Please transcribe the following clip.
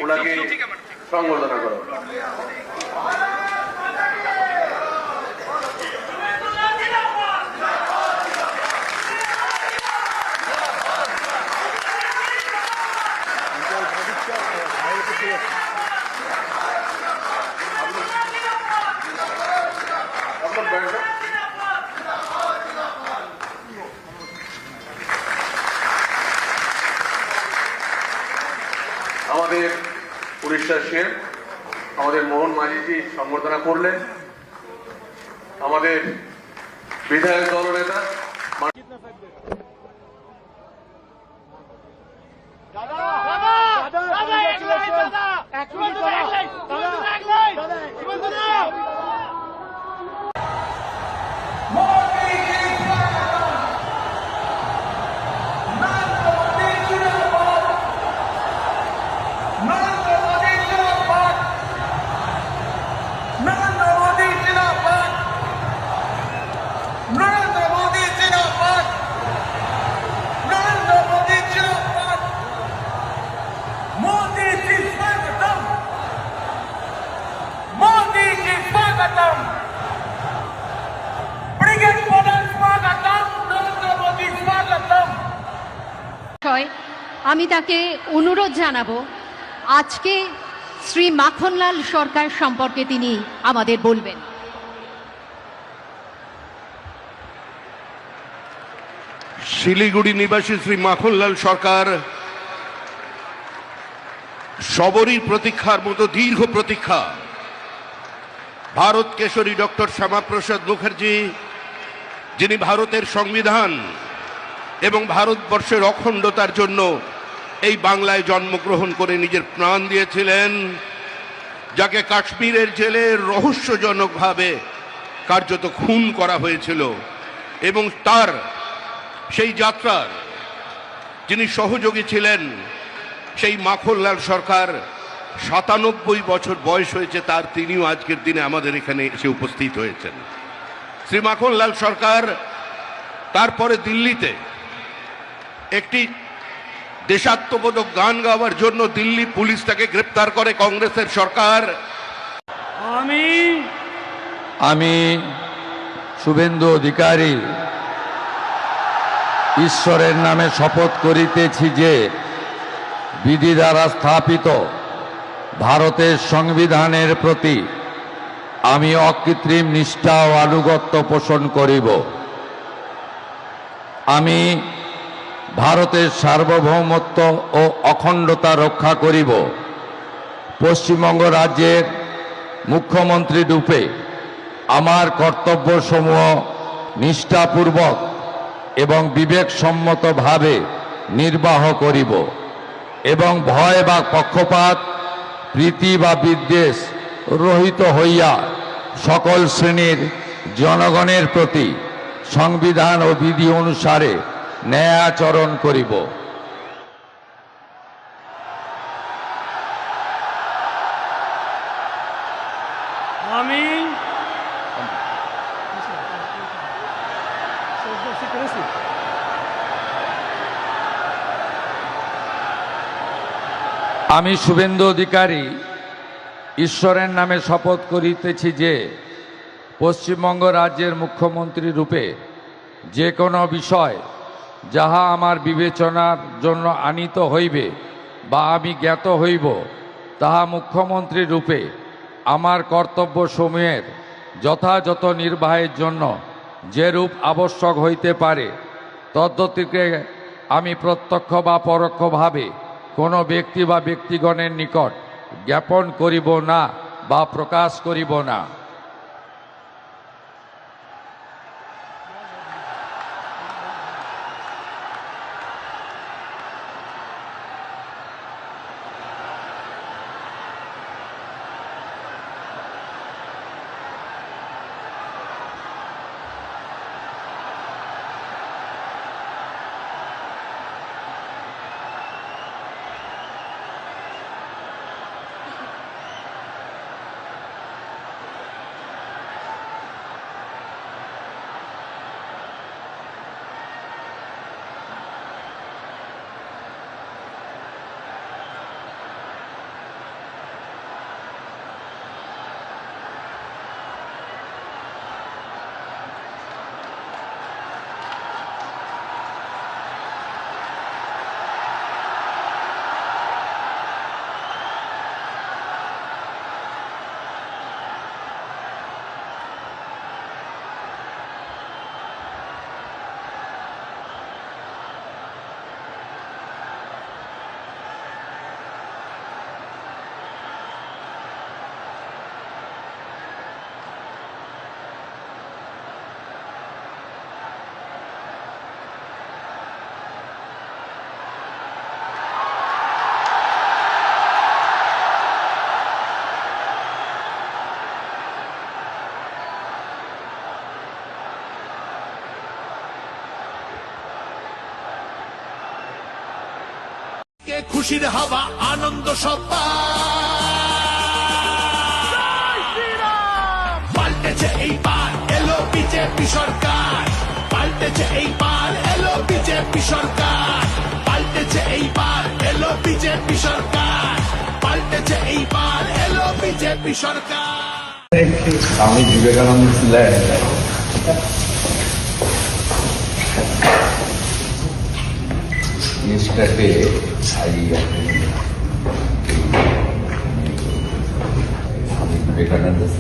ওনাকে সংবর্ধনা করো। আমাদের উড়িষ্যার শের আমাদের মোহন মাঝিজি সম্বর্ধনা করলেন। আমাদের বিধায়ক দলনেতা আমি তাকে অনুরোধ জানাবো আজকে শ্রী মাখনলাল সরকার সম্পর্কে তিনি আমাদের বলবেন। শিলিগুড়ি নিবাসী শ্রী মাখনলাল সরকার সবরই প্রতীক্ষার মতো দীর্ঘ প্রতীক্ষা। ভারত কেশরী ডক্টর শ্যামাপ্রসাদ মুখার্জি, যিনি ভারতের সংবিধান এবং ভারতবর্ষের অখণ্ডতার জন্য এই বাংলায় জন্মগ্রহণ করে নিজের প্রাণ দিয়েছিলেন, যাকে কাশ্মীরের জেলে রহস্যজনকভাবে কার্যত খুন করা হয়েছিল, এবং তার সেই যাত্রার যিনি সহযোগী ছিলেন, সেই মাখনলাল সরকার ৯৭ বছর বয়স হয়েছে তার, তিনিও আজকের দিনে আমাদের এখানে এসে উপস্থিত হয়েছেন। শ্রী মাখনলাল সরকার তারপরে দিল্লিতে একটি দেশাত্মবোধক গান গাওয়ার জন্য দিল্লি পুলিশ তাকে গ্রেপ্তার করে কংগ্রেসের সরকার। আমি শুভেন্দু অধিকারী ঈশ্বরের নামে শপথ করিতেছি যে বিধি দ্বারা স্থাপিত ভারতের সংবিধানের প্রতি আমি অকৃত্রিম নিষ্ঠা ও আনুগত্য পোষণ করিব। আমি ভারতের সার্বভৌমত্ব ও অখণ্ডতা রক্ষা করিব। পশ্চিমবঙ্গ রাজ্যের মুখ্যমন্ত্রী রূপে আমার কর্তব্যসমূহ নিষ্ঠাপূর্বক এবং বিবেকসম্মতভাবে নির্বাহ করিব এবং ভয় বা পক্ষপাত, প্রীতি বা বিদ্বেষ রহিত হইয়া সকল শ্রেণীর জনগণের প্রতি সংবিধান ও বিধি অনুসারে ন্যায়াচরণ করিব। আমি শুভেন্দু অধিকারী ঈশ্বরের নামে শপথ করিতেছি যে পশ্চিমবঙ্গ রাজ্যের মুখ্যমন্ত্রী রূপে যে কোনো বিষয় যাহা আমার বিবেচনার জন্য আনিত হইবে বা আমি জ্ঞাত হইব, তাহা মুখ্যমন্ত্রী রূপে আমার কর্তব্যসমূহের যথাযথ নির্বাহের জন্য যেরূপ আবশ্যক হইতে পারে তদ্গতিকে আমি প্রত্যক্ষ বা পরোক্ষভাবে কোনো ব্যক্তি বা ব্যক্তিগণের নিকট জ্ঞাপন করিব না বা প্রকাশ করিব না। খুশির হাওয়া আনন্দ সবার পাল্টেছে এইবার এলো বিজেপি সরকার পাল্টেছে এইবার এলো বিজেপি সরকার পাল্টেছে এইবার এলো বিজেপি সরকার পাল্টেছে এইবার এলো বিজেপি সরকার স্বামী বিবেকানন্দ ছিলেন yesterday Swami Vivekananda's